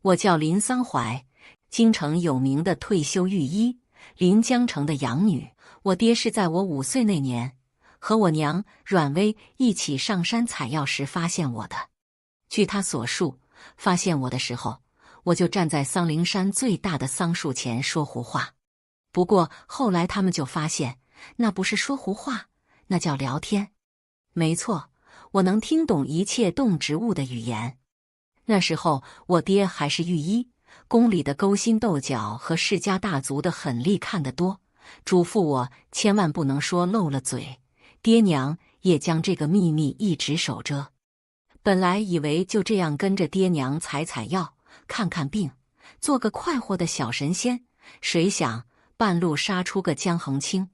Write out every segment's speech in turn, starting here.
我叫林桑怀，京城有名的退休御医，临江城的养女。我爹是在我5岁那年，和我娘阮薇一起上山采药时发现我的。据他所述，发现我的时候，我就站在桑陵山最大的桑树前说胡话。不过后来他们就发现，那不是说胡话，那叫聊天。没错，我能听懂一切动植物的语言。那时候我爹还是御医，宫里的勾心斗角和世家大族的狠戾看得多，嘱咐我千万不能说漏了嘴。爹娘也将这个秘密一直守着。本来以为就这样跟着爹娘采药，看看病，做个快活的小神仙，谁想半路杀出个江恒清。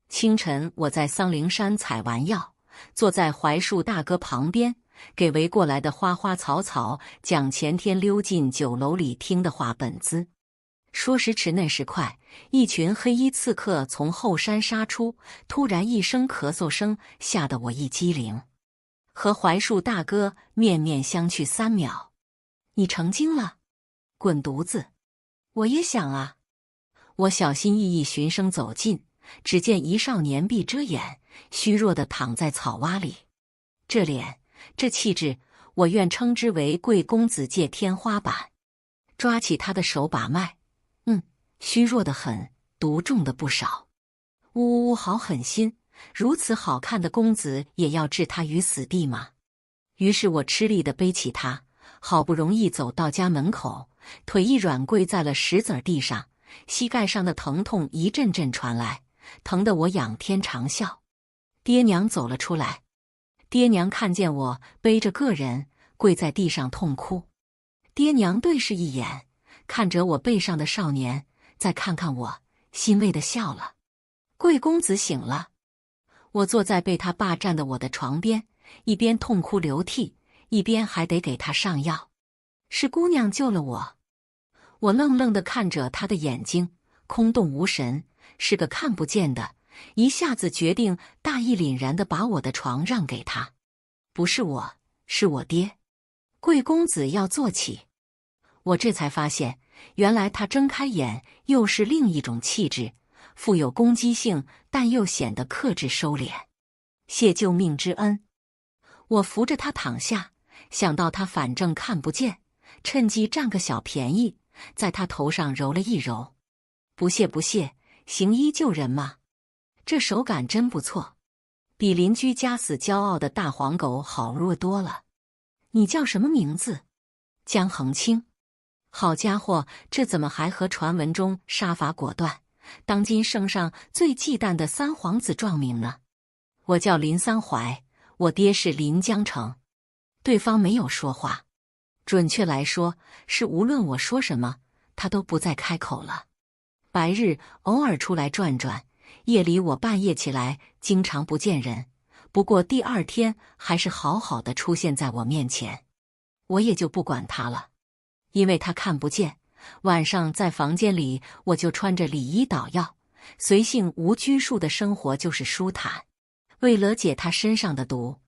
清晨我在桑陵山采完药，坐在槐树大哥旁边，给围过来的花花草草讲前天溜进酒楼里听的话本子。说时迟那时快，一群黑衣刺客从后山杀出，突然一声咳嗽声，吓得我一激灵，和槐树大哥面面相觑3秒。你成精了？滚犊子！我也想啊。我小心翼翼循声走近，只见一少年闭着眼，虚弱地躺在草洼里。这脸，这气质，我愿称之为贵公子界天花板。抓起他的手把脉，虚弱得很，毒中的不少。呜呜，好狠心！如此好看的公子也要置他于死地吗？于是我吃力地背起他，好不容易走到家门口，腿一软跪在了石子地上，膝盖上的疼痛一阵阵传来，疼得我仰天长啸。爹娘走了出来，爹娘看见我背着个人跪在地上痛哭，爹娘对视一眼，看着我背上的少年，再看看我，欣慰地笑了。贵公子醒了。我坐在被他霸占的我的床边，一边痛哭流涕，一边还得给他上药。是姑娘救了我。我愣愣地看着他的眼睛，空洞无神，是个看不见的，一下子决定大义凛然地把我的床让给他。不是我，是我爹。贵公子要坐起。我这才发现，原来他睁开眼又是另一种气质，富有攻击性，但又显得克制收敛。谢救命之恩。我扶着他躺下，想到他反正看不见，趁机占个小便宜，在他头上揉了一揉。不谢不谢，行医救人嘛。这手感真不错，比邻居家死骄傲的大黄狗好弱多了。你叫什么名字？江恒清。好家伙，这怎么还和传闻中杀伐果断，当今圣上最忌惮的三皇子撞名呢？我叫林桑怀，我爹是临江城。对方没有说话，准确来说是无论我说什么，他都不再开口了。白日偶尔出来转转，夜里我半夜起来经常不见人，不过第2天还是好好的出现在我面前。我也就不管他了，因为他看不见。晚上在房间里，我就穿着里衣捣药，随性无拘束的生活就是舒坦。为了解他身上的毒，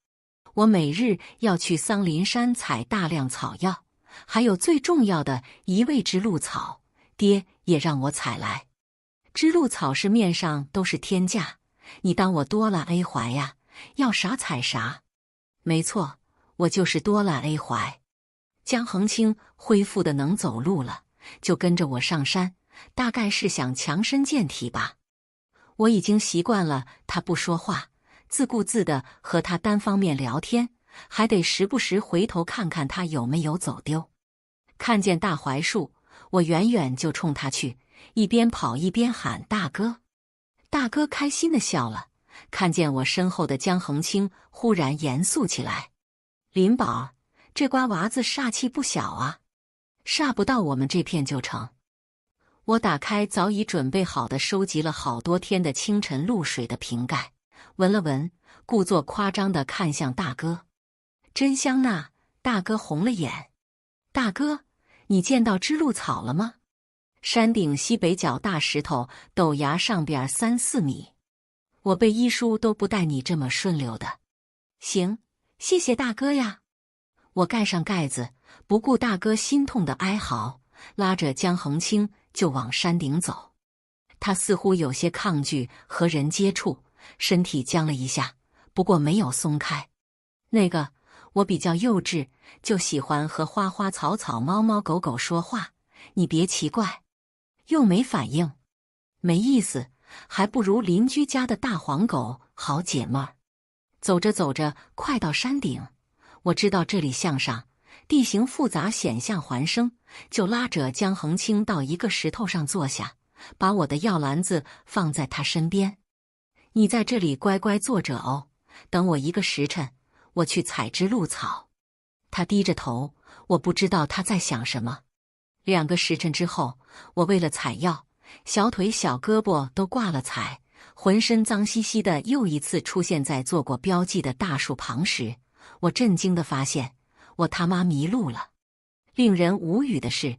我每日要去桑林山采大量草药，还有最重要的一味知鹿草，爹也让我采来。知鹿草市面上都是天价，你当我多了 A 怀呀？要啥采啥。没错，我就是多了 A 怀。江恒清恢复的能走路了，就跟着我上山，大概是想强身健体吧。我已经习惯了他不说话，自顾自地和他单方面聊天，还得时不时回头看看他有没有走丢。看见大槐树，我远远就冲他去，一边跑一边喊大哥。大哥开心地笑了，看见我身后的江恒清忽然严肃起来。林宝，这瓜娃子煞气不小啊，煞不到我们这片就成。我打开早已准备好的收集了好多天的清晨露水的瓶盖，闻了闻，故作夸张地看向大哥。真香呐！大哥红了眼。大哥，你见到知鹿草了吗？山顶西北角大石头，陡崖上边3、4米。我背医书都不带你这么顺溜的。行，谢谢大哥呀。我盖上盖子，不顾大哥心痛的哀嚎，拉着江恒清就往山顶走。他似乎有些抗拒和人接触，身体僵了一下，不过没有松开。我比较幼稚，就喜欢和花花草草、猫猫狗狗说话，你别奇怪。又没反应，没意思，还不如邻居家的大黄狗好解闷儿。走着走着，快到山顶，我知道这里向上，地形复杂，险象环生，就拉着江恒清到一个石头上坐下，把我的药篮子放在他身边。你在这里乖乖坐着哦，等我1个时辰，我去采只鹿草。他低着头，我不知道他在想什么。2个时辰之后，我为了采药，小腿小胳膊都挂了彩，浑身脏兮兮的，又一次出现在做过标记的大树旁时，我震惊地发现，我他妈迷路了。令人无语的是，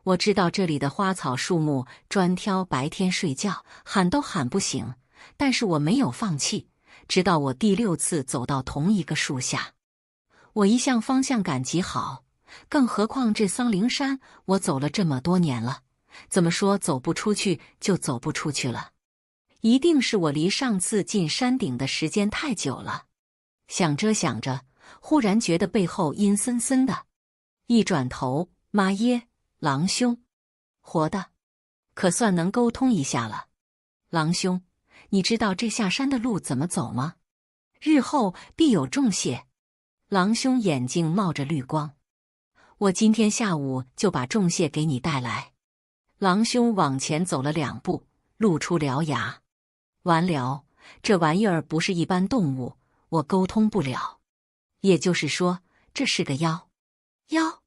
我知道这里的花草树木专挑白天睡觉，喊都喊不醒，但是我没有放弃，直到我第6次走到同一个树下。我一向方向感极好，更何况这桑灵山我走了这么多年了，怎么说走不出去就走不出去了？一定是我离上次进山顶的时间太久了。想着想着，忽然觉得背后阴森森的，一转头，妈耶，郎兄，活的，可算能沟通一下了。郎兄，你知道这下山的路怎么走吗？日后必有重谢。郎兄眼睛冒着绿光，我今天下午就把重谢给你带来。郎兄往前走了2步，露出獠牙。完了，这玩意儿不是一般动物，我沟通不了。也就是说，这是个妖。妖？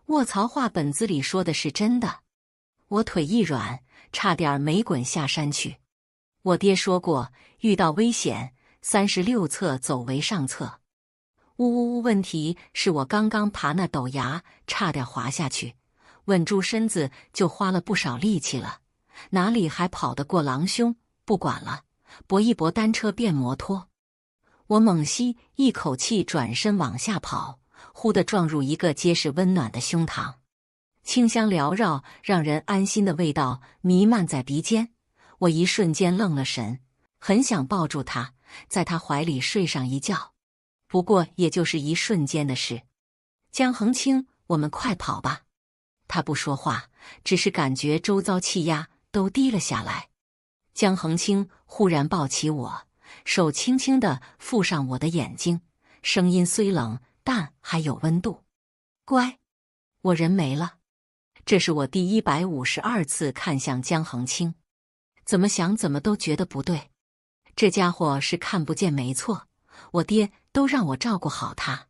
卧槽，话本子里说的是真的。我腿一软，差点没滚下山去。我爹说过，遇到危险，36策走为上策。问题是我刚刚爬那陡崖，差点滑下去，稳住身子就花了不少力气了，哪里还跑得过郎兄？不管了，搏一搏，单车变摩托。我猛吸一口气，转身往下跑，忽地撞入一个结实温暖的胸膛，清香缭绕，让人安心的味道弥漫在鼻尖。我一瞬间愣了神，很想抱住他，在他怀里睡上一觉。不过也就是一瞬间的事。江恒清，我们快跑吧。他不说话，只是感觉周遭气压都低了下来。江恒清忽然抱起我，手轻轻地覆上我的眼睛，声音虽冷，但还有温度。乖，我人没了。这是我第152次看向江恒清，怎么想怎么都觉得不对。这家伙是看不见没错，我爹都让我照顾好他，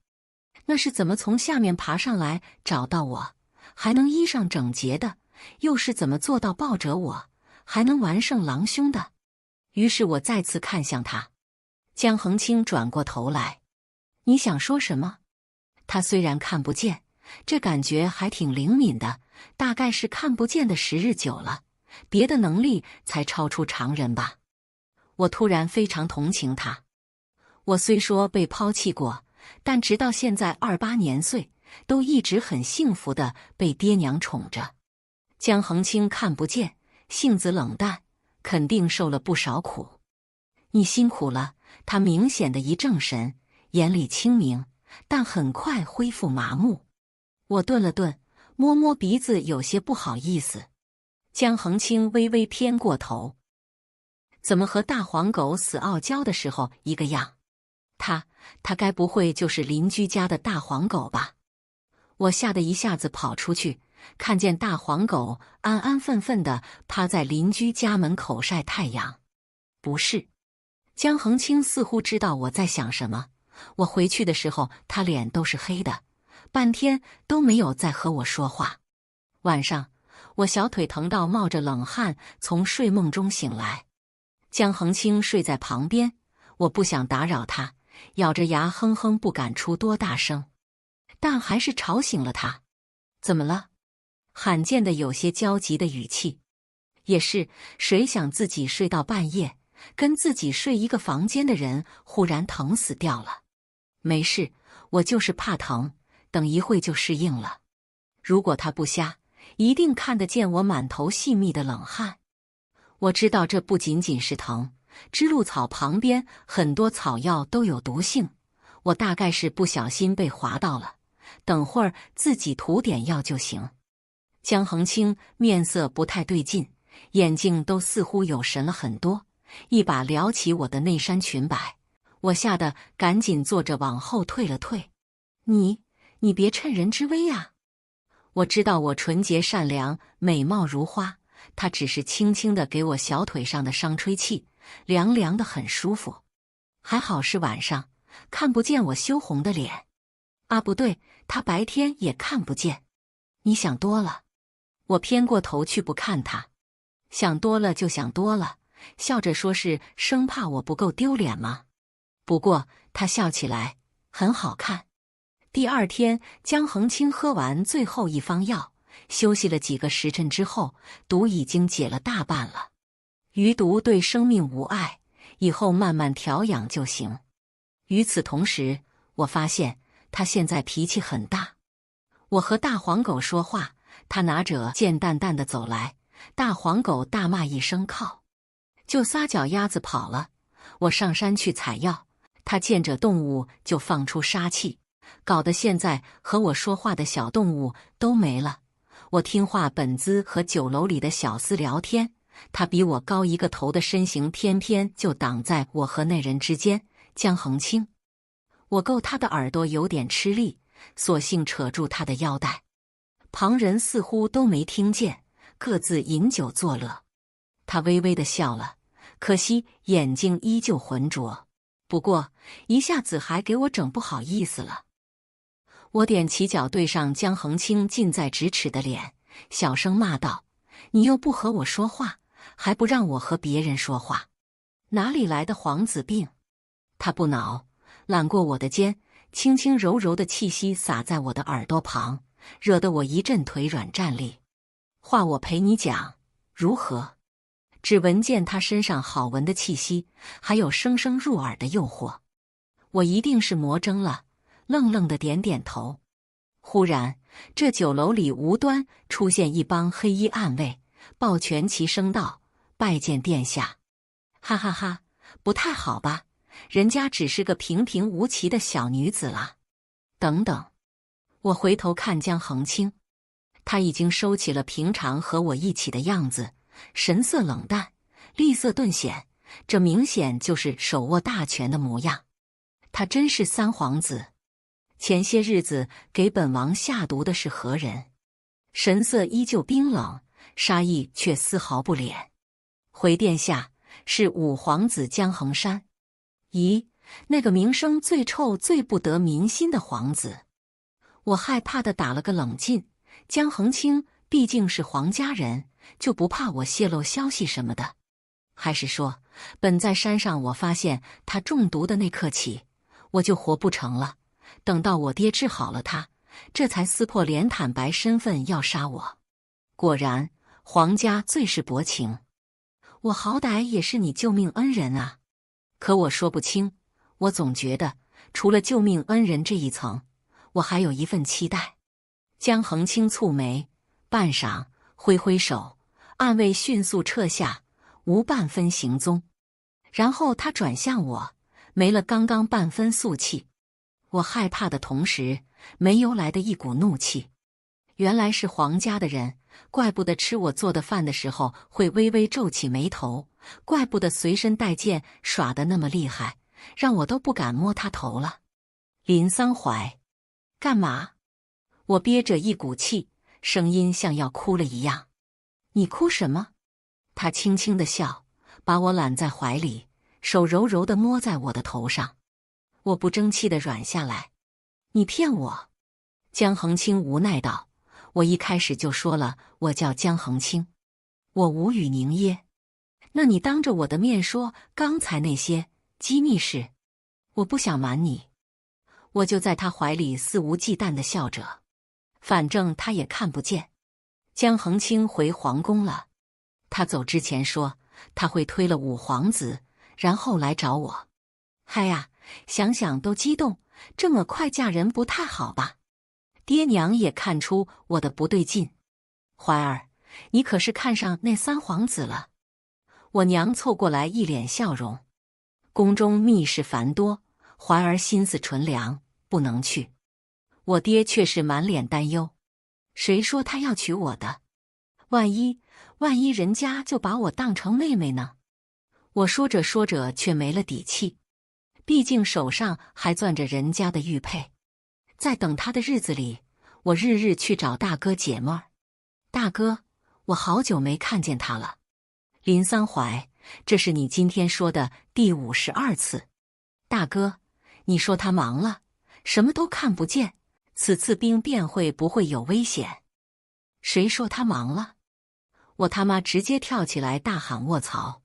那是怎么从下面爬上来找到我，还能衣裳整洁的？又是怎么做到抱着我，还能完胜郎兄的？于是我再次看向他。江恒清转过头来，你想说什么？他虽然看不见，这感觉还挺灵敏的，大概是看不见的时日久了，别的能力才超出常人吧。我突然非常同情他。我虽说被抛弃过，但直到现在28年岁，都一直很幸福的被爹娘宠着。江恒清看不见，性子冷淡，肯定受了不少苦。你辛苦了。他明显的一正神，眼里清明，但很快恢复麻木。我顿了顿，摸摸鼻子，有些不好意思。江恒清微微偏过头，怎么和大黄狗死傲娇的时候一个样？他该不会就是邻居家的大黄狗吧？我吓得一下子跑出去，看见大黄狗安安分分地趴在邻居家门口晒太阳。不是。江恒清似乎知道我在想什么。我回去的时候，他脸都是黑的，半天都没有再和我说话。晚上，我小腿疼到冒着冷汗从睡梦中醒来。江恒清睡在旁边，我不想打扰他，咬着牙哼哼，不敢出多大声，但还是吵醒了他。怎么了？罕见的有些焦急的语气。也是，谁想自己睡到半夜，跟自己睡一个房间的人忽然疼死掉了。没事，我就是怕疼，等一会就适应了。如果他不瞎，一定看得见我满头细密的冷汗。我知道这不仅仅是疼，知路草旁边很多草药都有毒性，我大概是不小心被划到了，等会儿自己涂点药就行。江恒清面色不太对劲，眼睛都似乎有神了很多，一把撩起我的内衫裙摆，我吓得赶紧坐着往后退了退。你别趁人之危啊！我知道我纯洁善良，美貌如花，他只是轻轻地给我小腿上的伤吹气，凉凉的很舒服。还好是晚上，看不见我羞红的脸。啊，不对，他白天也看不见。你想多了。我偏过头去不看他。想多了就想多了，笑着说是生怕我不够丢脸吗？不过他笑起来很好看。第二天，江恒清喝完最后一方药，休息了几个时辰之后，毒已经解了大半了。余毒对生命无碍，以后慢慢调养就行。与此同时，我发现他现在脾气很大。我和大黄狗说话，他拿着剑淡淡的走来，大黄狗大骂一声靠，就撒脚丫子跑了。我上山去采药，他见着动物就放出杀气，搞得现在和我说话的小动物都没了。我听话本姿和酒楼里的小厮聊天，他比我高一个头的身形偏偏就挡在我和那人之间。江恒清，我够他的耳朵有点吃力，索性扯住他的腰带。旁人似乎都没听见，各自饮酒作乐。他微微地笑了，可惜眼睛依旧浑浊，不过一下子还给我整不好意思了。我踮起脚对上江恒清近在咫尺的脸，小声骂道：“你又不和我说话，还不让我和别人说话，哪里来的皇子病？”他不恼，揽过我的肩，轻轻柔柔的气息洒在我的耳朵旁，惹得我一阵腿软站立。话我陪你讲，如何？只闻见他身上好闻的气息，还有声声入耳的诱惑。我一定是魔怔了，愣愣的点点头。忽然，这酒楼里无端出现一帮黑衣暗卫，抱拳齐声道：“拜见殿下。”哈哈哈，不太好吧？人家只是个平平无奇的小女子啦。等等，我回头看江恒清，他已经收起了平常和我一起的样子，神色冷淡，厉色顿显，这明显就是手握大权的模样。他真是三皇子。前些日子给本王下毒的是何人？神色依旧冰冷，杀意却丝毫不敛。回殿下，是五皇子江恒山。咦，那个名声最臭最不得民心的皇子。我害怕地打了个冷噤，江恒清毕竟是皇家人，就不怕我泄露消息什么的。还是说，本在山上我发现他中毒的那刻起，我就活不成了，等到我爹治好了他，这才撕破脸坦白身份要杀我。果然，皇家最是薄情。我好歹也是你救命恩人啊。可我说不清，我总觉得除了救命恩人这一层，我还有一份期待。江恒清蹙眉，半晌挥挥手，暗卫迅速撤下，无半分行踪。然后他转向我，没了刚刚半分素气。我害怕的同时，没由来的一股怒气。原来是皇家的人，怪不得吃我做的饭的时候会微微皱起眉头，怪不得随身带剑耍得那么厉害，让我都不敢摸他头了。林桑怀，干嘛？我憋着一股气，声音像要哭了一样。你哭什么？他轻轻地笑，把我揽在怀里，手柔柔地摸在我的头上。我不争气地软下来。你骗我！江恒清无奈道。我一开始就说了，我叫江恒清。我无语凝噎。那你当着我的面说刚才那些机密事，我不想瞒你。我就在他怀里肆无忌惮地笑着，反正他也看不见。江恒清回皇宫了，他走之前说他会推了五皇子，然后来找我。嗨呀，想想都激动，这么快嫁人不太好吧？爹娘也看出我的不对劲。怀儿，你可是看上那三皇子了？我娘凑过来，一脸笑容。宫中密事繁多，怀儿心思纯良，不能去。我爹却是满脸担忧。谁说他要娶我的？万一人家就把我当成妹妹呢？我说着说着却没了底气，毕竟手上还攥着人家的玉佩。在等他的日子里，我日日去找大哥解闷儿。大哥，我好久没看见他了。林三槐，这是你今天说的第52次。大哥，你说他忙了，什么都看不见，此次兵变会不会有危险？谁说他忙了？我他妈直接跳起来大喊卧槽！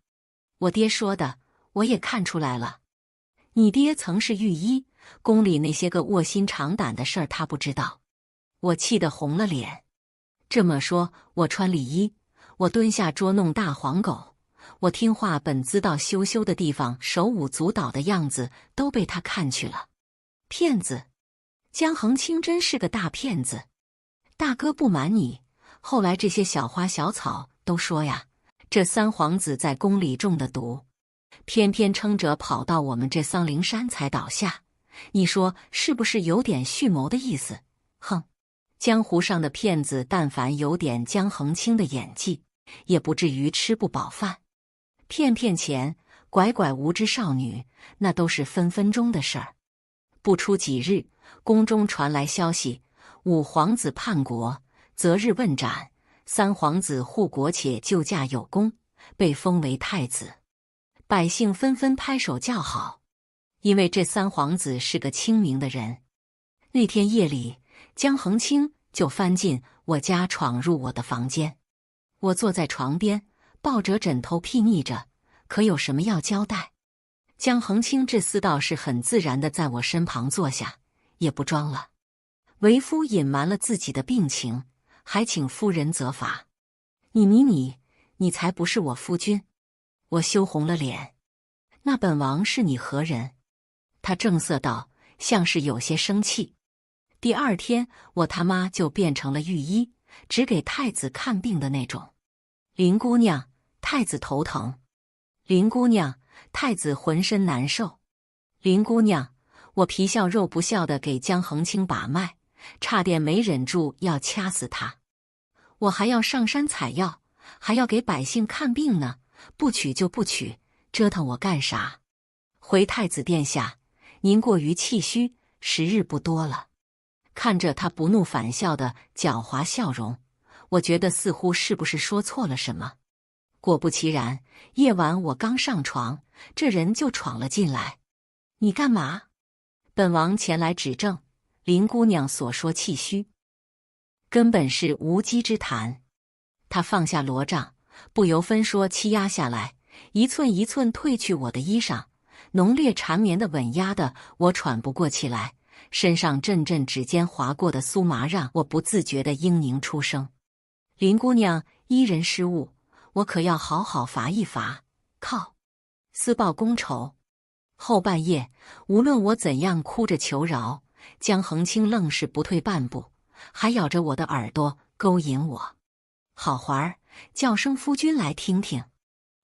我爹说的，我也看出来了。你爹曾是御医，宫里那些个卧薪尝胆的事儿他不知道。我气得红了脸。这么说，我穿里衣，我蹲下捉弄大黄狗，我听话本滋到羞羞的地方手舞足蹈的样子都被他看去了。骗子！江恒清真是个大骗子。大哥不瞒你，后来这些小花小草都说呀，这三皇子在宫里中的毒，偏偏撑着跑到我们这桑陵山才倒下。你说是不是有点蓄谋的意思？哼！江湖上的骗子，但凡有点江恒清的演技，也不至于吃不饱饭。骗钱，拐无知少女，那都是分分钟的事儿。不出几日，宫中传来消息，五皇子叛国，择日问斩；三皇子护国且救驾有功，被封为太子。百姓纷纷拍手叫好，因为这三皇子是个清明的人。那天夜里，江恒清就翻进我家，闯入我的房间。我坐在床边，抱着枕头睥睨着，可有什么要交代？江恒清这厮倒是很自然地在我身旁坐下，也不装了。为夫隐瞒了自己的病情，还请夫人责罚。你才不是我夫君！我羞红了脸。那本王是你何人？他正色道，像是有些生气。第二天，我他妈就变成了御医，只给太子看病的那种。林姑娘，太子头疼。林姑娘，太子浑身难受。林姑娘，我皮笑肉不笑地给江恒清把脉，差点没忍住要掐死他。我还要上山采药，还要给百姓看病呢，不取就不取，折腾我干啥？回太子殿下，您过于气虚，时日不多了。看着他不怒反笑的狡猾笑容，我觉得似乎是不是说错了什么。果不其然，夜晚我刚上床，这人就闯了进来。你干嘛？本王前来指证，林姑娘所说气虚，根本是无稽之谈。他放下罗帐，不由分说欺压下来，一寸一寸褪去我的衣裳，浓烈缠绵的吻压得我喘不过气来，身上阵阵指尖划过的酥麻让我不自觉地嘤咛出声。林姑娘依人失误，我可要好好罚一罚。靠！私报公仇。后半夜，无论我怎样哭着求饶，江恒清愣是不退半步，还咬着我的耳朵勾引我。好环儿，叫声夫君来听听。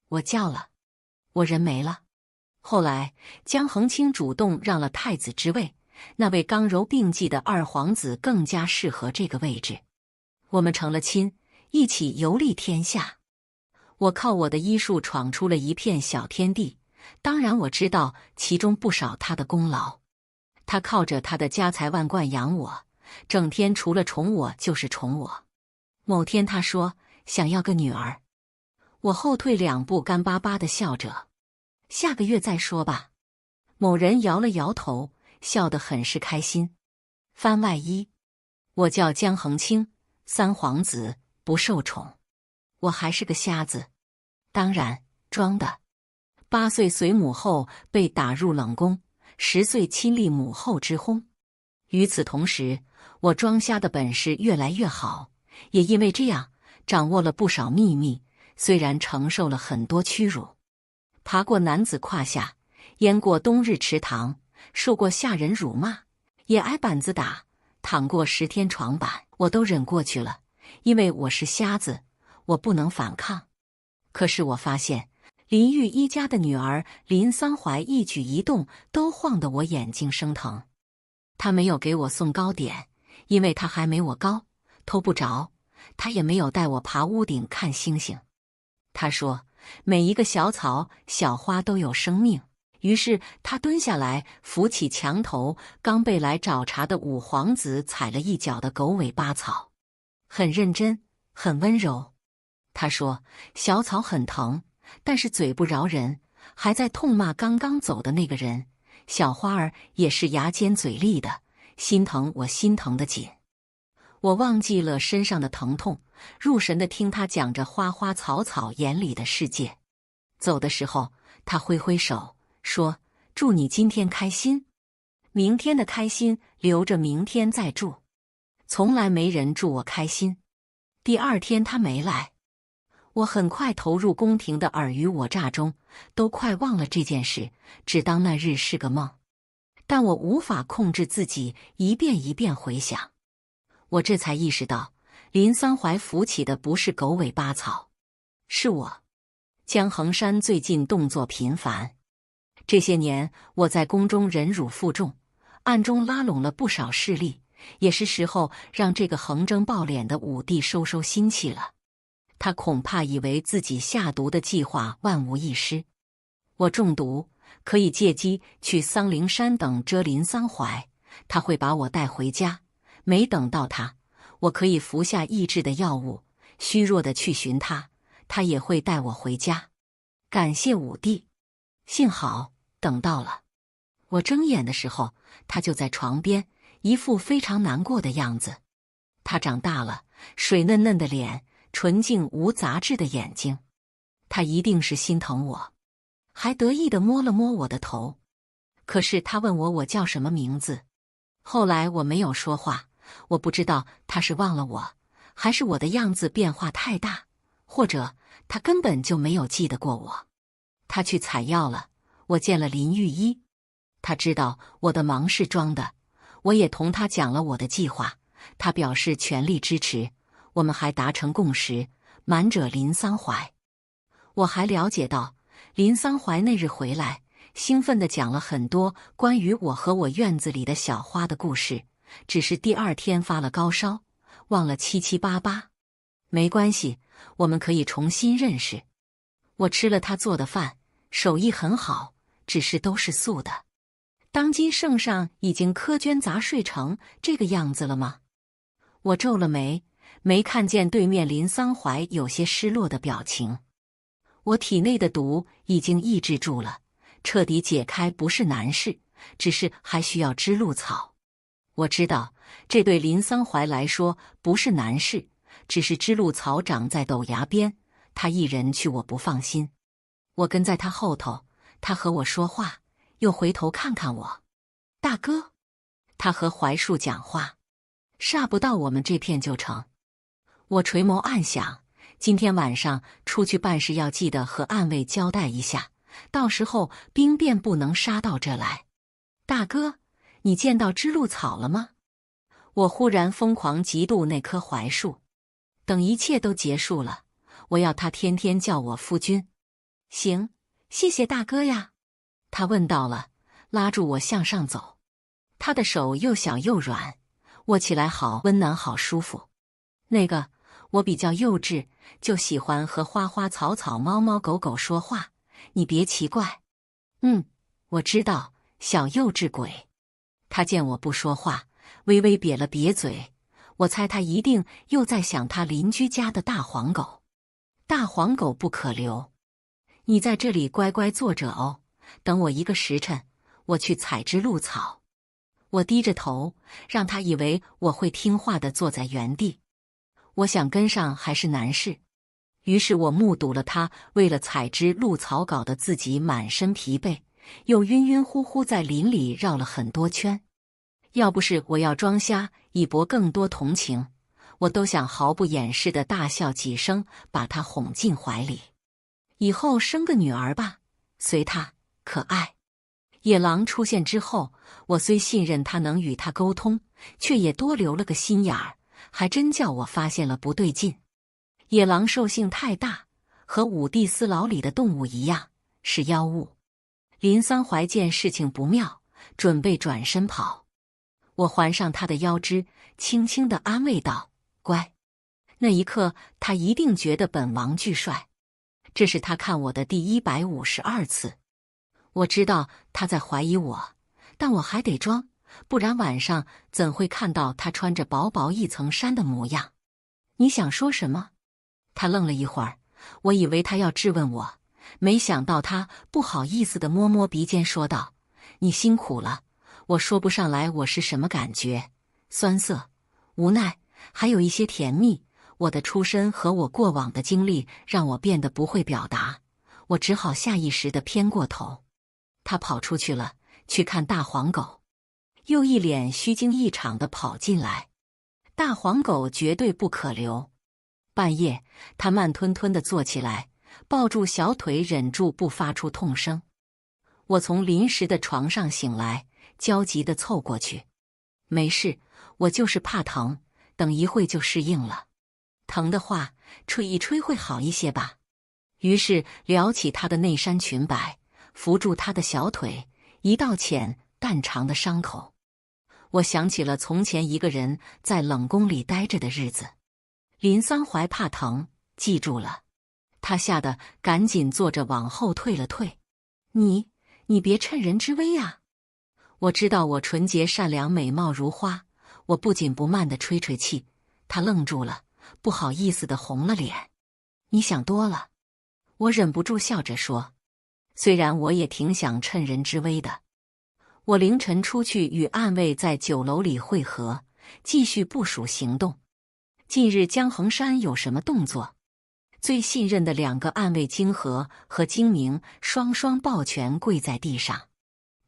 我叫了，我人没了。后来江恒清主动让了太子之位，那位刚柔并济的二皇子更加适合这个位置。我们成了亲，一起游历天下。我靠我的医术闯出了一片小天地，当然我知道其中不少他的功劳。他靠着他的家财万贯养我，整天除了宠我就是宠我。某天他说想要个女儿，我后退2步，干巴巴地笑着，下个月再说吧。某人摇了摇头，笑得很是开心。番外一，我叫江恒清，三皇子，不受宠。我还是个瞎子，当然装的。8岁随母后被打入冷宫，10岁亲历母后之薨。与此同时，我装瞎的本事越来越好，也因为这样掌握了不少秘密，虽然承受了很多屈辱。爬过男子胯下，淹过冬日池塘，受过下人辱骂，也挨板子打，躺过10天床板，我都忍过去了，因为我是瞎子，我不能反抗。可是我发现林玉一家的女儿林桑怀一举一动都晃得我眼睛生疼。她没有给我送糕点，因为她还没我高，偷不着。她也没有带我爬屋顶看星星。她说每一个小草小花都有生命。于是他蹲下来，扶起墙头刚被来找茬的五皇子踩了一脚的狗尾巴草，很认真，很温柔。他说小草很疼，但是嘴不饶人，还在痛骂刚刚走的那个人。小花儿也是牙尖嘴利的，心疼我心疼得紧。我忘记了身上的疼痛，入神地听他讲着花花草草眼里的世界。走的时候，他挥挥手说：“祝你今天开心，明天的开心留着明天再祝。”从来没人祝我开心。第2天他没来，我很快投入宫廷的尔虞我诈中，都快忘了这件事，只当那日是个梦。但我无法控制自己，一遍一遍回想。我这才意识到，林桑怀扶起的不是狗尾巴草，是我。江衡山最近动作频繁。这些年我在宫中忍辱负重，暗中拉拢了不少势力，也是时候让这个横征暴敛的武帝收收心气了。他恐怕以为自己下毒的计划万无一失。我中毒，可以借机去桑陵山等遮林桑怀，他会把我带回家。没等到他，我可以服下抑制的药物，虚弱的去寻他，他也会带我回家。感谢武帝，幸好等到了。我睁眼的时候，他就在床边，一副非常难过的样子。他长大了，水嫩嫩的脸，纯净无杂质的眼睛。他一定是心疼我，还得意地摸了摸我的头。可是他问我叫什么名字。后来我没有说话，我不知道他是忘了我，还是我的样子变化太大，或者他根本就没有记得过我。他去采药了，我见了林御医。他知道我的忙是装的，我也同他讲了我的计划，他表示全力支持。我们还达成共识，瞒着林桑怀。我还了解到，林桑怀那日回来，兴奋地讲了很多关于我和我院子里的小花的故事，只是第2天发了高烧，忘了七七八八。没关系，我们可以重新认识。我吃了他做的饭，手艺很好，只是都是素的。当今圣上已经苛捐杂税成这个样子了吗？我皱了眉，没看见对面林桑怀有些失落的表情。我体内的毒已经抑制住了，彻底解开不是难事，只是还需要知露草。我知道这对林桑怀来说不是难事，只是知露草长在陡崖边，他一人去我不放心。我跟在他后头，他和我说话，又回头看看我。大哥，他和槐树讲话，煞不到我们这片就成。我垂眸暗想，今天晚上出去办事要记得和暗卫交代一下，到时候兵变不能杀到这来。大哥，你见到知露草了吗？我忽然疯狂嫉妒那棵槐树。等一切都结束了，我要他天天叫我夫君。行，谢谢大哥呀。他问到了，拉住我向上走。他的手又小又软，握起来好温暖好舒服。那个，我比较幼稚，就喜欢和花花草草猫猫狗狗说话，你别奇怪。我知道，小幼稚鬼。他见我不说话，微微瘪了瘪嘴，我猜他一定又在想他邻居家的大黄狗。大黄狗不可留，你在这里乖乖坐着哦，等我1个时辰，我去采知露草。我低着头，让他以为我会听话地坐在原地。我想跟上还是难事，于是我目睹了他为了采知露草搞得自己满身疲惫，又晕晕乎乎在林里绕了很多圈。要不是我要装瞎以博更多同情，我都想毫不掩饰地大笑几声，把他哄进怀里。以后生个女儿吧，随他，可爱。野狼出现之后，我虽信任他能与他沟通，却也多留了个心眼儿，还真叫我发现了不对劲。野狼兽性太大，和五帝司牢里的动物一样，是妖物。林桑怀见事情不妙，准备转身跑。我环上他的腰肢，轻轻地安慰道：“乖。”那一刻，他一定觉得本王巨帅。这是他看我的第152次。我知道他在怀疑我，但我还得装，不然晚上怎会看到他穿着薄薄一层衫的模样？你想说什么？他愣了一会儿，我以为他要质问我，没想到他不好意思地摸摸鼻尖说道：“你辛苦了。”我说不上来我是什么感觉，酸涩、无奈，还有一些甜蜜。我的出身和我过往的经历让我变得不会表达，我只好下意识地偏过头。他跑出去了，去看大黄狗，又一脸虚惊一场地跑进来。大黄狗绝对不可留。半夜，他慢吞吞地坐起来，抱住小腿，忍住不发出痛声。我从临时的床上醒来，焦急地凑过去。没事，我就是怕疼，等一会就适应了。疼的话，吹一吹会好一些吧。于是撩起他的内衫裙摆，扶住他的小腿，一道浅淡长的伤口。我想起了从前一个人在冷宫里待着的日子。林桑怀怕疼，记住了。他吓得赶紧坐着往后退了退。你别趁人之危啊！我知道我纯洁善良，美貌如花。我不紧不慢地吹吹气。他愣住了，不好意思地红了脸。你想多了。我忍不住笑着说，虽然我也挺想趁人之危的。我凌晨出去与暗卫在酒楼里会合，继续部署行动。近日江衡山有什么动作？最信任的2个暗卫荆河和精明双双抱拳跪在地上。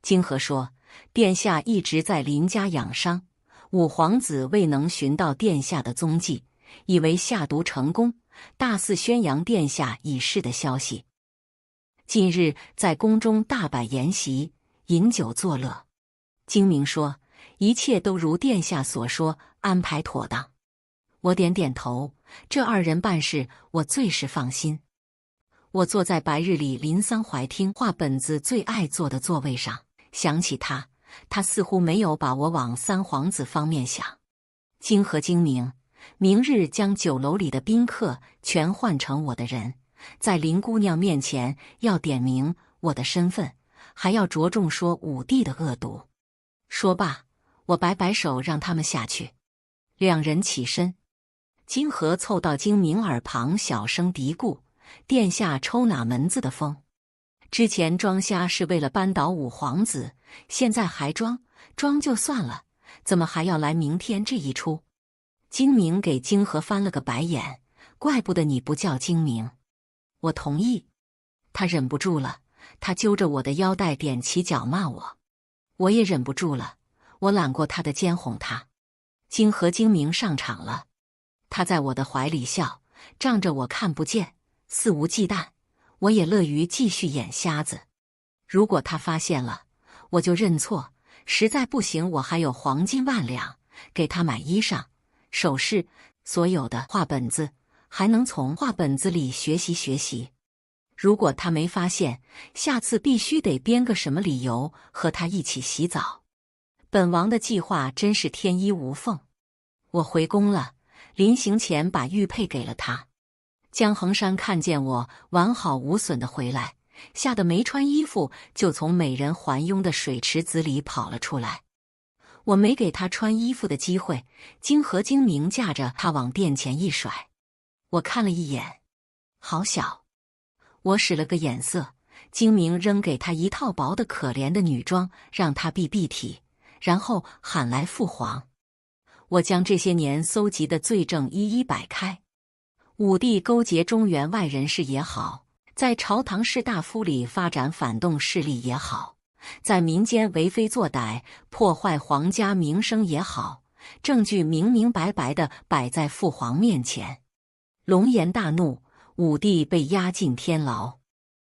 荆河说，殿下一直在林家养伤，五皇子未能寻到殿下的踪迹，以为下毒成功，大肆宣扬殿下已逝的消息。近日在宫中大摆筵席，饮酒作乐。精明说，一切都如殿下所说，安排妥当。我点点头，这2人办事我最是放心。我坐在白日里林桑怀厅画本子最爱坐的座位上，想起他似乎没有把我往3皇子方面想。荆河精明，明日将酒楼里的宾客全换成我的人，在林姑娘面前要点明我的身份，还要着重说武帝的恶毒。说罢，我摆摆手让他们下去。2人起身。荆河凑到精明耳旁小声嘀咕，殿下抽哪门子的风？之前装瞎是为了扳倒五皇子，现在还装就算了，怎么还要来明天这一出？精明给荆河翻了个白眼，怪不得你不叫精明。我同意。他忍不住了，他揪着我的腰带踮起脚骂我。我也忍不住了，我揽过他的肩哄他。荆河精明上场了。他在我的怀里笑，仗着我看不见，肆无忌惮。我也乐于继续演瞎子。如果他发现了，我就认错，实在不行我还有黄金万两，给他买衣裳、首饰，所有的画本子，还能从画本子里学习学习。如果他没发现，下次必须得编个什么理由和他一起洗澡。本王的计划真是天衣无缝。我回宫了，临行前把玉佩给了他。江衡山看见我完好无损地回来，吓得没穿衣服就从美人环拥的水池子里跑了出来。我没给他穿衣服的机会，荆河精明架着他往殿前一甩。我看了一眼，好小。我使了个眼色，精明扔给他一套薄的可怜的女装，让他避避体，然后喊来父皇。我将这些年搜集的罪证一一摆开。武帝勾结中原外人士也好，在朝堂士大夫里发展反动势力也好，在民间为非作歹破坏皇家名声也好，证据明明白白地摆在父皇面前。龙颜大怒，武帝被押进天牢。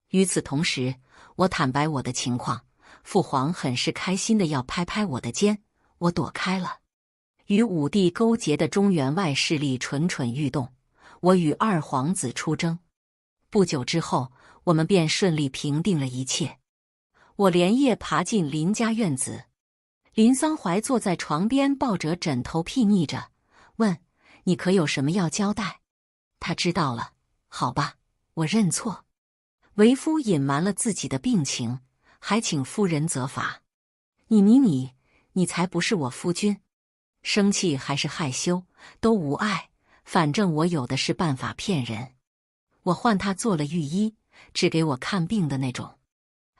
与此同时，我坦白我的情况，父皇很是开心的要拍拍我的肩，我躲开了。与武帝勾结的中原外势力蠢蠢欲动，我与二皇子出征。不久之后，我们便顺利平定了一切。我连夜爬进林家院子，林桑怀坐在床边，抱着枕头睥睨着，问：“你可有什么要交代？”他知道了，好吧，我认错。为夫隐瞒了自己的病情，还请夫人责罚。你才不是我夫君。生气还是害羞都无碍，反正我有的是办法骗人。我换他做了御医，只给我看病的那种，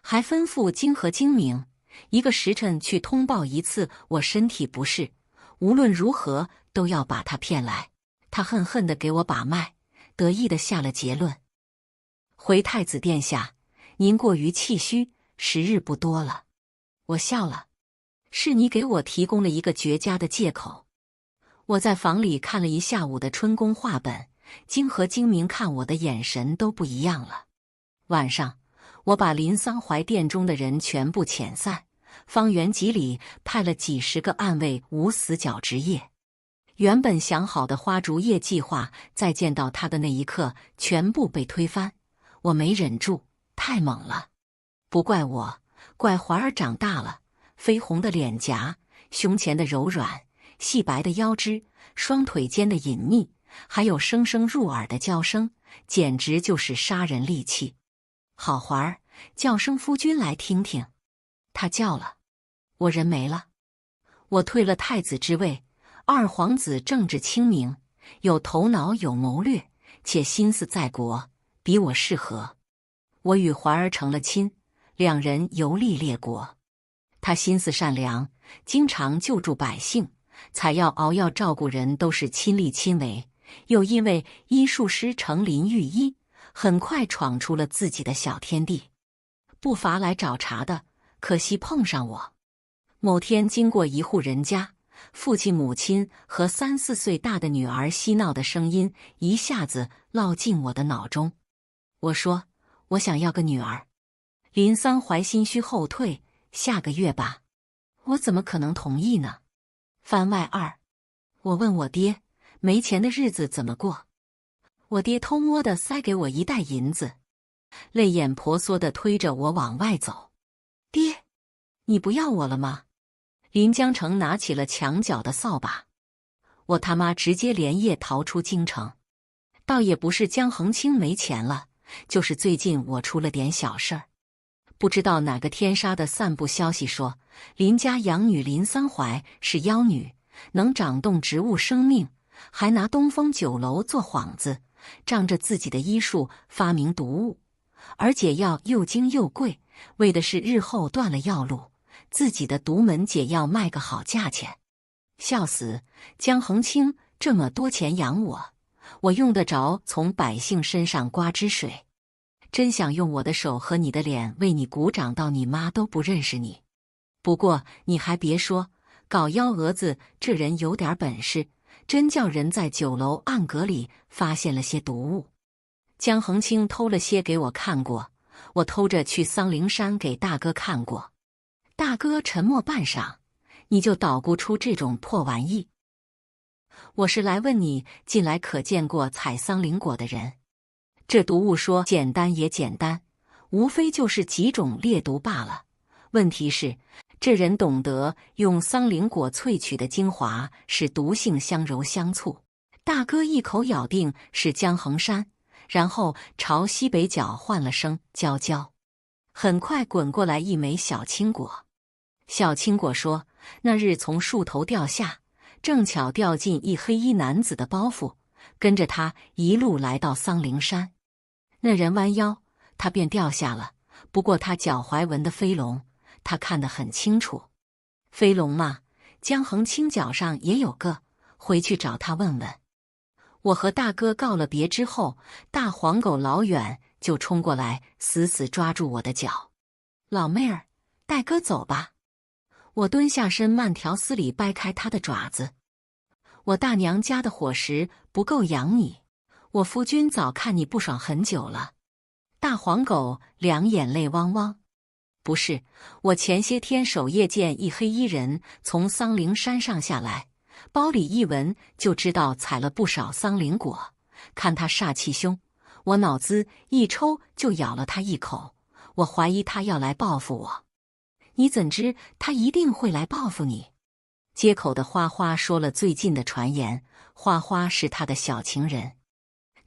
还吩咐今和今明一个时辰去通报一次我身体不适，无论如何都要把他骗来。他恨恨地给我把脉，得意地下了结论：回太子殿下，您过于气虚，时日不多了。我笑了，是你给我提供了一个绝佳的借口。我在房里看了一下午的春宫画本，今和今明看我的眼神都不一样了。晚上，我把林桑怀殿中的人全部遣散，方圆几里派了几十个暗卫无死角值夜。原本想好的花烛夜计划，在见到他的那一刻全部被推翻。我没忍住，太猛了。不怪我，怪怀儿长大了，绯红的脸颊，胸前的柔软，细白的腰肢，双腿间的隐秘，还有声声入耳的叫声，简直就是杀人利器。好怀儿，叫声夫君来听听。他叫了，我人没了。我退了太子之位，二皇子政治清明，有头脑有谋略，且心思在国，比我适合。我与怀儿成了亲，两人游历列国。他心思善良，经常救助百姓，采药熬药照顾人都是亲力亲为，又因为医术师成林御医，很快闯出了自己的小天地。不乏来找茬的，可惜碰上我。某天经过一户人家，父亲母亲和3、4岁大的女儿嬉闹的声音一下子烙进我的脑中。我说，我想要个女儿。林桑怀心虚后退，下个月吧。我怎么可能同意呢？番外2，我问我爹，没钱的日子怎么过？我爹偷摸地塞给我1袋银子，泪眼婆娑地推着我往外走。爹，你不要我了吗？林江城拿起了墙角的扫把。我他妈直接连夜逃出京城。倒也不是江恒清没钱了，就是最近我出了点小事儿。不知道哪个天杀的散布消息说，林家养女林桑怀是妖女，能长动植物生命，还拿东风酒楼做幌子，仗着自己的医术发明毒物，而解药又精又贵，为的是日后断了药路，自己的独门解药卖个好价钱。笑死，江恒清这么多钱养我，我用得着从百姓身上刮脂水？真想用我的手和你的脸为你鼓掌到你妈都不认识你。不过你还别说，搞幺蛾子这人有点本事，真叫人在酒楼暗格里发现了些毒物。江恒清偷了些给我看过，我偷着去桑陵山给大哥看过。大哥沉默半晌，你就捣鼓出这种破玩意？我是来问你近来可见过采桑陵果的人？这毒物说简单也简单，无非就是几种烈毒罢了。问题是，这人懂得用桑陵果萃取的精华，使毒性香柔香醋。大哥一口咬定是江衡山，然后朝西北角换了声娇娇。很快滚过来一枚小青果。小青果说，那日从树头掉下，正巧掉进一黑衣男子的包袱，跟着他一路来到桑陵山。那人弯腰，他便掉下了。不过他脚踝纹的飞龙，他看得很清楚。飞龙嘛，江衡清脚上也有个，回去找他问问。我和大哥告了别之后，大黄狗老远就冲过来，死死抓住我的脚。老妹儿，带哥走吧。我蹲下身，慢条斯理掰开他的爪子。我大娘家的伙食不够养你，我夫君早看你不爽很久了。大黄狗两眼泪汪汪。不是，我前些天守夜见一黑衣人从桑陵山上下来，包里一闻就知道采了不少桑陵果。看他煞气凶，我脑子一抽就咬了他一口。我怀疑他要来报复我。你怎知他一定会来报复你？街口的花花说了最近的传言，花花是他的小情人。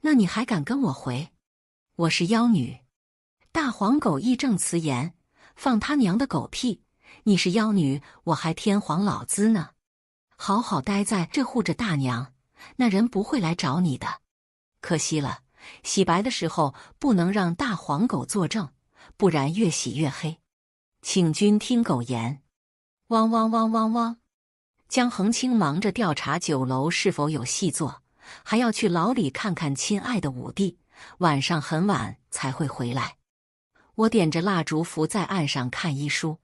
那你还敢跟我回？我是妖女。大黄狗义正辞严，放他娘的狗屁！你是妖女，我还天皇老子呢。好好待在这护着大娘，那人不会来找你的。可惜了，洗白的时候不能让大黄狗作证，不然越洗越黑。请君听狗言。汪汪汪汪汪！江恒清忙着调查酒楼是否有戏做，还要去牢里看看亲爱的五弟，晚上很晚才会回来。我点着蜡烛伏在岸上看医书。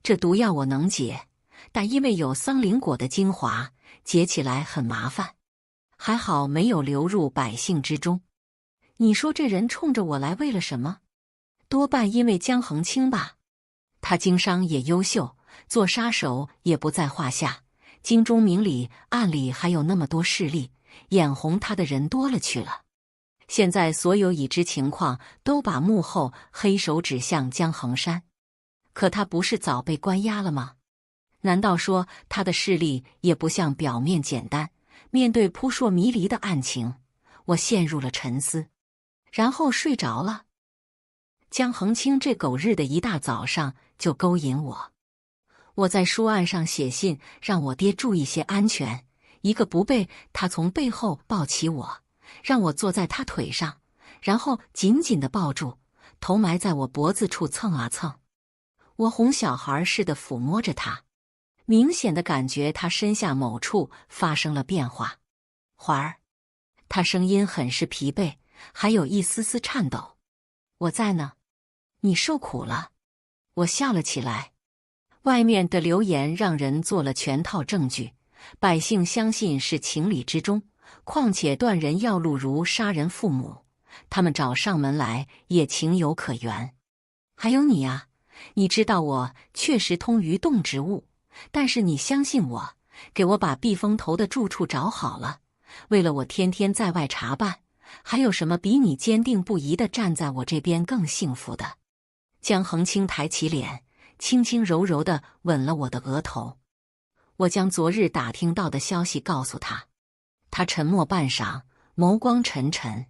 这毒药我能解，但因为有桑陵果的精华，解起来很麻烦。还好没有流入百姓之中。你说这人冲着我来为了什么？多半因为江恒清吧。他经商也优秀，做杀手也不在话下。京中明里暗里还有那么多势力，眼红他的人多了去了。现在所有已知情况都把幕后黑手指向江恒山，可他不是早被关押了吗？难道说他的势力也不像表面简单？面对扑朔迷离的案情，我陷入了沉思，然后睡着了。江恒清这狗日的一大早上就勾引我。我在书案上写信让我爹注意些安全，一个不备，他从背后抱起我，让我坐在他腿上，然后紧紧地抱住，头埋在我脖子处蹭啊蹭。我哄小孩似的抚摸着他，明显的感觉他身下某处发生了变化。环儿，他声音很是疲惫，还有一丝丝颤抖。我在呢，你受苦了。我笑了起来。外面的流言让人做了全套证据，百姓相信是情理之中，况且断人要路如杀人父母，他们找上门来也情有可原。还有你啊，你知道我确实通于动植物，但是你相信我，给我把避风头的住处找好了。为了我天天在外查办，还有什么比你坚定不移地站在我这边更幸福的？江恒清抬起脸，轻轻柔柔地吻了我的额头。我将昨日打听到的消息告诉他，他沉默半晌，眸光沉沉。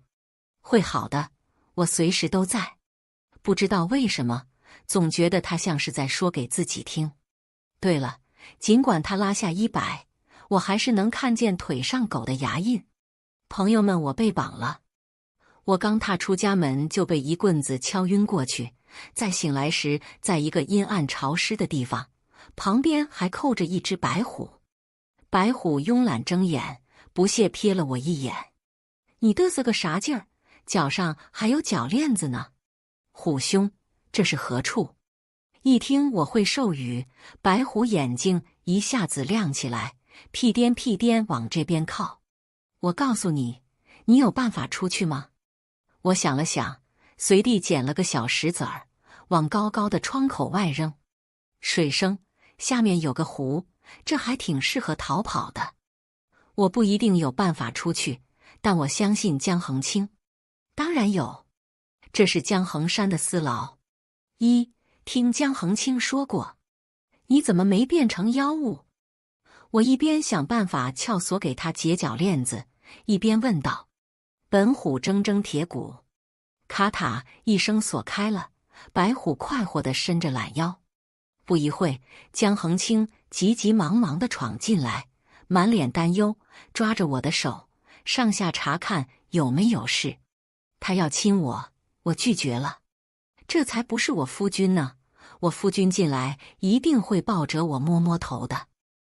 会好的，我随时都在。不知道为什么，总觉得他像是在说给自己听。对了，尽管他拉下衣摆，我还是能看见腿上狗的牙印。朋友们，我被绑了。我刚踏出家门就被一棍子敲晕过去，再醒来时，在一个阴暗潮湿的地方，旁边还扣着一只白虎。白虎慵懒睁眼，不屑瞥了我一眼。你嘚瑟个啥劲儿？脚上还有脚链子呢。虎兄，这是何处？一听我会授语，白虎眼睛一下子亮起来，屁颠屁颠往这边靠。我告诉你，你有办法出去吗？我想了想，随地捡了个小石子儿，往高高的窗口外扔。水声，下面有个湖，这还挺适合逃跑的。我不一定有办法出去，但我相信江恒清。当然有，这是江恒山的私牢。听江恒清说过。你怎么没变成妖物？我一边想办法撬锁给他解脚链子，一边问道。本虎铮铮铁骨。卡塔一声锁开了，白虎快活地伸着懒腰。不一会，江恒清急急忙忙地闯进来，满脸担忧，抓着我的手，上下查看有没有事。他要亲我，我拒绝了。这才不是我夫君呢，我夫君进来一定会抱着我摸摸头的。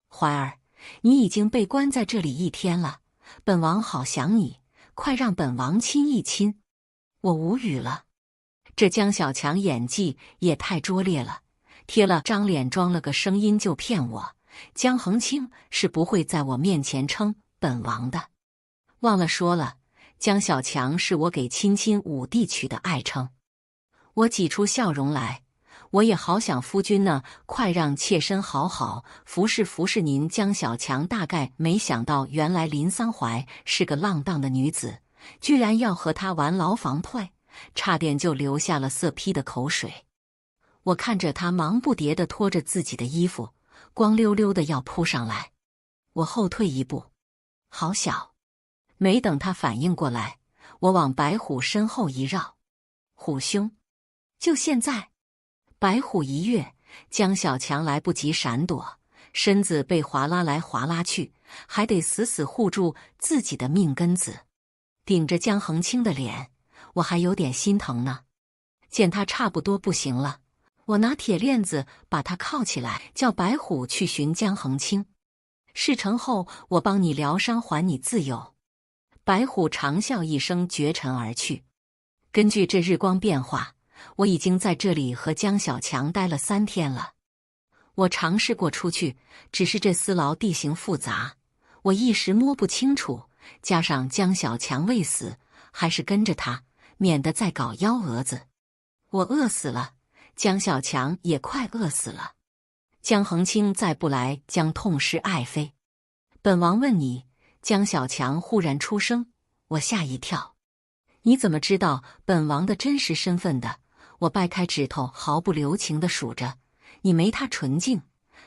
怀儿，你已经被关在这里1天了，本王好想你，快让本王亲一亲。我无语了，这江小强演技也太拙劣了，贴了张脸装了个声音就骗我。江恒清是不会在我面前称本王的。忘了说了，江小强是我给亲亲五弟取的爱称。我挤出笑容来，我也好想夫君呢，快让妾身好好服侍服侍您。”江小强大概没想到，原来林桑怀是个浪荡的女子，居然要和他玩牢房退，差点就流下了色批的口水。我看着他忙不迭地拖着自己的衣服，光溜溜的要扑上来，我后退一步，好小。没等他反应过来，我往白虎身后一绕：“虎兄，就现在！”白虎一跃，江小强来不及闪躲，身子被划拉来划拉去，还得死死护住自己的命根子。顶着江恒清的脸，我还有点心疼呢。见他差不多不行了，我拿铁链子把他铐起来，叫白虎去寻江恒清。事成后，我帮你疗伤，还你自由。白虎长啸一声，绝尘而去。根据这日光变化，我已经在这里和江小强待了3天了。我尝试过出去，只是这思牢地形复杂，我一时摸不清楚，加上江小强未死，还是跟着他，免得再搞幺蛾子。我饿死了，江小强也快饿死了。江恒清再不来，将痛失爱妃。本王问你。江小强忽然出声，我吓一跳。你怎么知道本王的真实身份的？我掰开指头，毫不留情地数着。你没他纯净，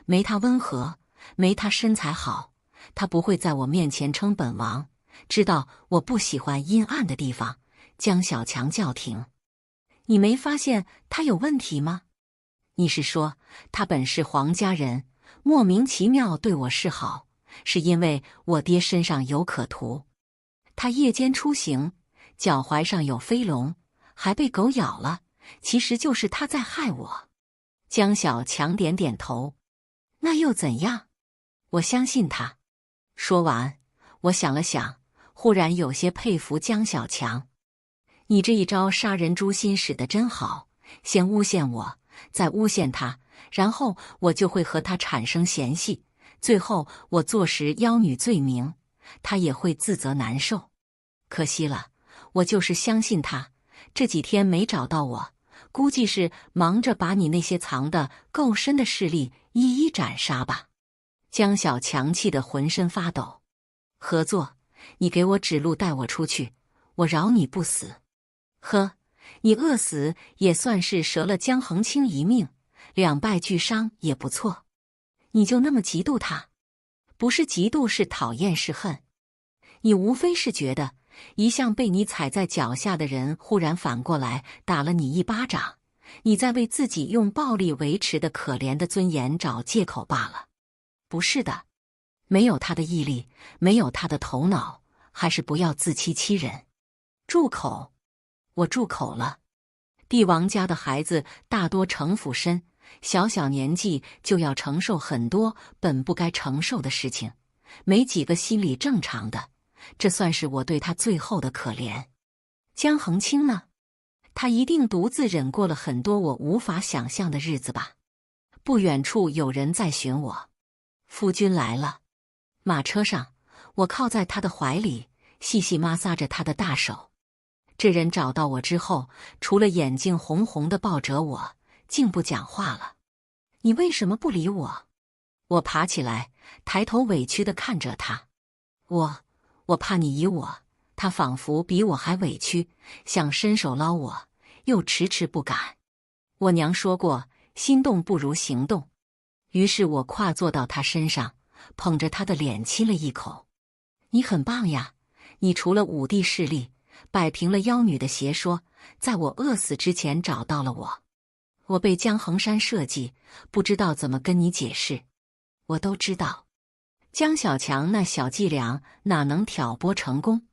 没他温和，没他身材好，他不会在我面前称本王。知道我不喜欢阴暗的地方。江小强叫停。你没发现他有问题吗？你是说他本是皇家人，莫名其妙对我示好，是因为我爹身上有可图？他夜间出行，脚踝上有飞龙，还被狗咬了，其实就是他在害我。江小强点点头。那又怎样？我相信他。说完，我想了想，忽然有些佩服江小强。你这一招杀人诛心使得真好，先诬陷我，再诬陷他，然后我就会和他产生嫌隙，最后我坐实妖女罪名，他也会自责难受。可惜了，我就是相信他，这几天没找到我，估计是忙着把你那些藏得够深的势力一一斩杀吧。江小强气得浑身发抖。合作，你给我指路，带我出去，我饶你不死。呵，你饿死也算是折了江恒清一命，2败俱伤也不错。你就那么嫉妒他？不是嫉妒，是讨厌，是恨。你无非是觉得一向被你踩在脚下的人忽然反过来打了你一巴掌，你在为自己用暴力维持的可怜的尊严找借口罢了。不是的，没有他的毅力，没有他的头脑，还是不要自欺欺人。住口！我住口了。帝王家的孩子大多城府深，小小年纪就要承受很多本不该承受的事情，没几个心理正常的，这算是我对他最后的可怜。江恒清呢？他一定独自忍过了很多我无法想象的日子吧。不远处有人在寻我。夫君来了。马车上，我靠在他的怀里，细细摩挲着他的大手。这人找到我之后，除了眼睛红红的抱着我，竟不讲话了。你为什么不理我？我爬起来，抬头委屈地看着他。我怕你疑我。他仿佛比我还委屈，想伸手捞我，又迟迟不敢。我娘说过，心动不如行动。于是我跨坐到他身上，捧着他的脸亲了一口。你很棒呀，你除了武帝势力，摆平了妖女的邪说，在我饿死之前找到了我。我被江衡山设计，不知道怎么跟你解释。我都知道，江小强那小伎俩哪能挑拨成功？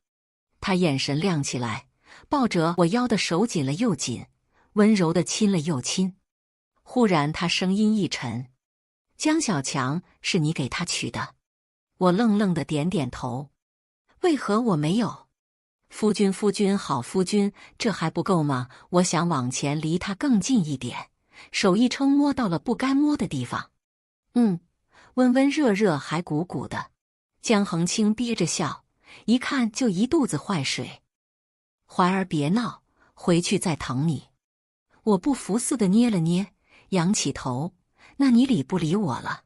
他眼神亮起来，抱着我腰的手紧了又紧，温柔地亲了又亲。忽然他声音一沉，江小强是你给他取的？我愣愣地点点头。为何我没有？夫君夫君好夫君，这还不够吗？我想往前离他更近一点，手一撑摸到了不该摸的地方。温温热热还鼓鼓的。江衡清憋着笑，一看就一肚子坏水。怀儿别闹，回去再疼你。我不服似的捏了捏，仰起头，那你理不理我了？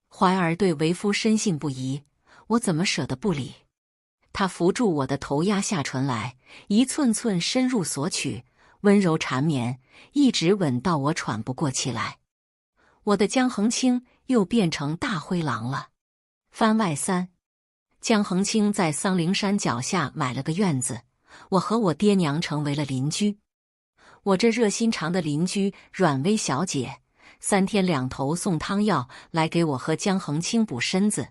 怀儿对为夫深信不疑，我怎么舍得不理？他扶住我的头，压下唇来，一寸寸深入索取，温柔缠绵，一直吻到我喘不过气来。我的江恒清又变成大灰狼了。番外3，江恒清在桑陵山脚下买了个院子，我和我爹娘成为了邻居。我这热心肠的邻居阮薇小姐，3天2头送汤药来给我和江恒清补身子。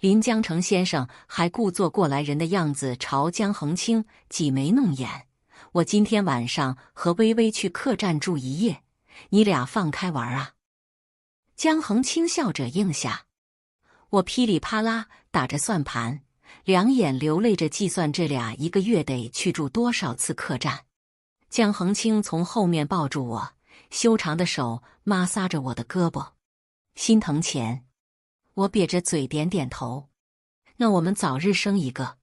林江成先生还故作过来人的样子朝江恒清挤眉弄眼。我今天晚上和微微去客栈住1夜，你俩放开玩啊。江恒清笑着应下。我噼里啪啦打着算盘，两眼流泪着计算这俩1个月得去住多少次客栈。江恒清从后面抱住我，修长的手摩挲着我的胳膊。心疼钱。我瘪着嘴点点头。那我们早日生一个。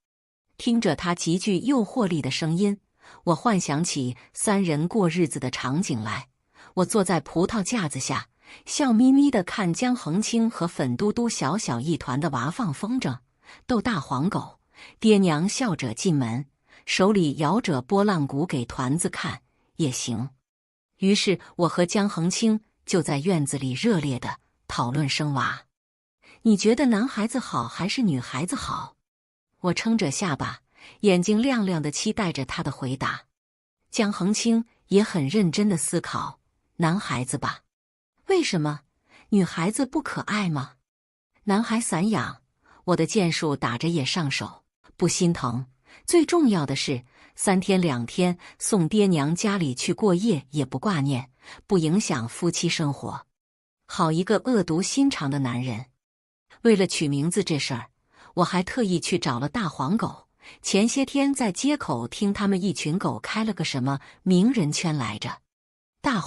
听着他极具诱惑力的声音，我幻想起3人过日子的场景来。我坐在葡萄架子下，笑眯眯地看江恒清和粉嘟嘟小小一团的娃放风筝，逗大黄狗。爹娘笑着进门，手里摇着拨浪鼓给团子看，也行。于是我和江恒清就在院子里热烈地讨论生娃。你觉得男孩子好还是女孩子好？我撑着下巴，眼睛亮亮的期待着他的回答。江恒清也很认真的思考，男孩子吧。为什么？女孩子不可爱吗？男孩散养，我的剑术打着也上手，不心疼。最重要的是，3天2天送爹娘家里去过夜也不挂念，不影响夫妻生活。好一个恶毒心肠的男人！为了取名字这事儿，我还特意去找了大黄狗。前些天在街口听他们一群狗开了个什么名人圈来着。大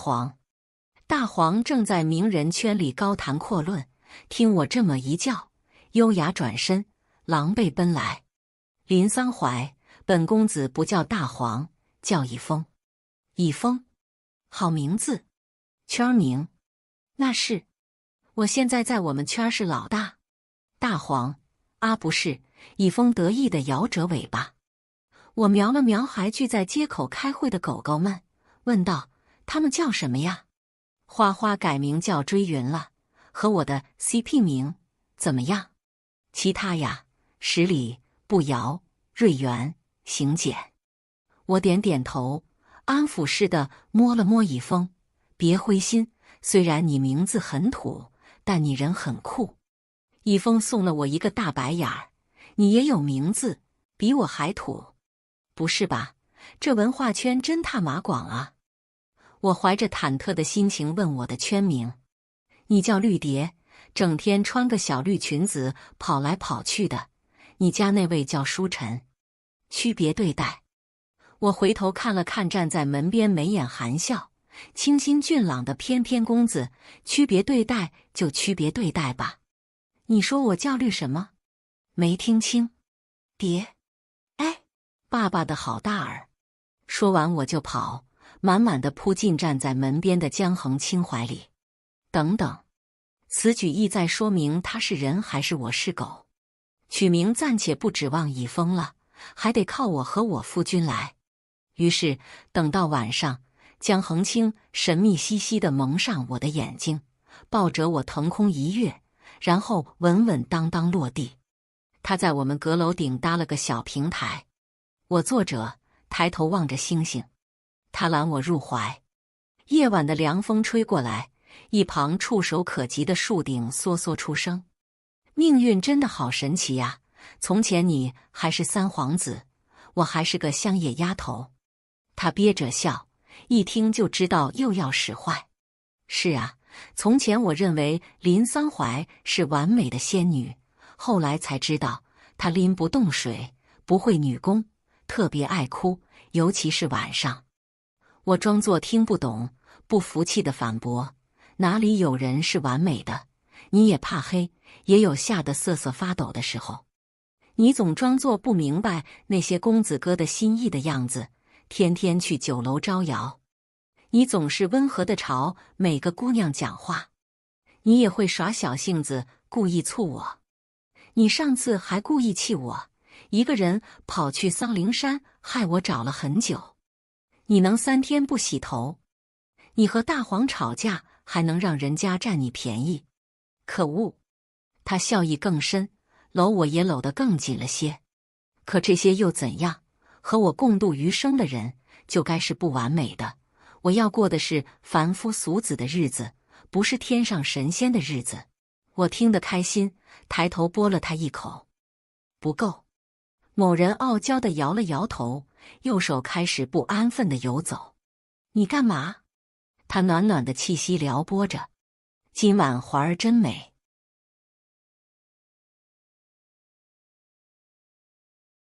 黄正在名人圈里高谈阔论，听我这么一叫，优雅转身，狼狈奔来。林桑怀，本公子不叫大黄，叫以风。以风，好名字。圈名？那是。我现在在我们圈是老大。大黄，啊不是。以风得意地摇着尾巴。我瞄了瞄还聚在街口开会的狗狗们，问道：他们叫什么呀？花花改名叫追云了，和我的 CP 名怎么样？其他呀，十里、步摇、瑞元、行简。我点点头，安抚似的摸了摸以风，别灰心，虽然你名字很土，但你人很酷。以风送了我一个大白眼儿，你也有名字，比我还土。不是吧？这文化圈真他妈广啊！我怀着忐忑的心情问我的圈名。你叫绿蝶，整天穿个小绿裙子跑来跑去的。你家那位叫舒晨。区别对待。我回头看了看站在门边眉眼含笑、清新俊朗的翩翩公子，区别对待就区别对待吧。你说我叫绿什么？没听清。蝶。哎，爸爸的好大耳。说完我就跑，满满的扑进站在门边的江恒清怀里。等等，此举意在说明他是人还是我是狗。取名暂且不指望以风了，还得靠我和我夫君来。于是等到晚上，江恒清神秘兮兮地蒙上我的眼睛，抱着我腾空一跃，然后稳稳当当落地。他在我们阁楼顶搭了个小平台，我坐着抬头望着星星，他揽我入怀。夜晚的凉风吹过来，一旁触手可及的树顶簌簌出声。命运真的好神奇呀！从前你还是三皇子，我还是个乡野丫头。他憋着笑，一听就知道又要使坏。是啊，从前我认为林桑怀是完美的仙女，后来才知道她拎不动水，不会女工，特别爱哭，尤其是晚上。我装作听不懂，不服气地反驳：哪里有人是完美的？你也怕黑，也有吓得瑟瑟发抖的时候。你总装作不明白那些公子哥的心意的样子，天天去酒楼招摇。你总是温和地朝每个姑娘讲话，你也会耍小性子，故意醋我。你上次还故意气我，一个人跑去桑灵山，害我找了很久。你能3天不洗头？你和大黄吵架，还能让人家占你便宜？可恶！他笑意更深，搂我也搂得更紧了些。可这些又怎样？和我共度余生的人，就该是不完美的。我要过的是凡夫俗子的日子，不是天上神仙的日子。我听得开心，抬头拨了他一口。不够。某人傲娇地摇了摇头，右手开始不安分地游走。你干嘛？他暖暖的气息撩拨着。今晚环儿真美。